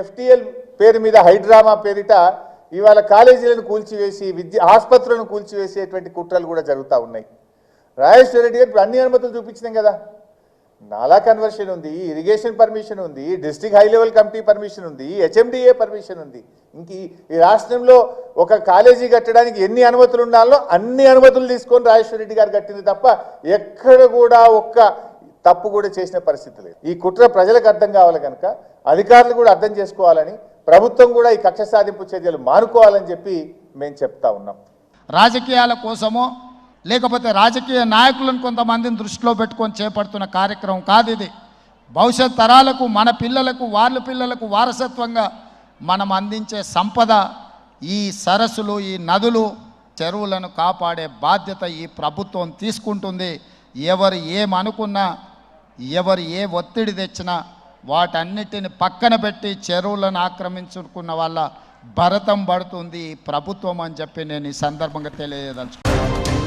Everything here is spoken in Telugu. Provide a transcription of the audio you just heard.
ఎఫ్టీఎల్ పేరు మీద హైడ్రామా పేరిట ఇవాళ కాలేజీలను కూల్చివేసి ఆసుపత్రులను కూల్చివేసేటువంటి కుట్రలు కూడా జరుగుతూ ఉన్నాయి. రాజేశ్వర రెడ్డి గారు అన్ని అనుమతులు చూపించినాం కదా. నాలా కన్వర్షన్ ఉంది, ఇరిగేషన్ పర్మిషన్ ఉంది, district high level committee permission ఉంది, హెచ్ఎండిఏ పర్మిషన్ ఉంది. ఇంక ఈ రాష్ట్రంలో ఒక కాలేజీ కట్టడానికి ఎన్ని అనుమతులు ఉండాలో అన్ని అనుమతులు తీసుకొని రాజేశ్వర రెడ్డి గారు కట్టింది తప్ప ఎక్కడ కూడా ఒక్క తప్పు కూడా చేసిన పరిస్థితి లేదు. ఈ కుట్ర ప్రజలకు అర్థం కావాలి కనుక అధికారులు కూడా అర్థం చేసుకోవాలని, ప్రభుత్వం కూడా ఈ కక్ష సాధింపు చర్యలు మానుకోవాలని చెప్పి మేము చెప్తా ఉన్నాం. రాజకీయాల కోసమో లేకపోతే రాజకీయ నాయకులను కొంతమందిని దృష్టిలో పెట్టుకొని చేపడుతున్న కార్యక్రమం కాదు ఇది. భవిష్యత్ తరాలకు, మన పిల్లలకు, వాళ్ళ పిల్లలకు వారసత్వంగా మనం అందించే సంపద ఈ సరస్సులు, ఈ నదులు, చెరువులను కాపాడే బాధ్యత ఈ ప్రభుత్వం తీసుకుంటుంది. ఎవరు ఏమనుకున్నా, ఎవరు ఏ ఒత్తిడి తెచ్చినా వాటన్నిటిని పక్కన పెట్టి చెరువులను ఆక్రమించుకున్న వాళ్ళ భరతం పడుతుంది ఈ ప్రభుత్వం అని చెప్పి నేను ఈ సందర్భంగా తెలియదలుచుకున్నాను.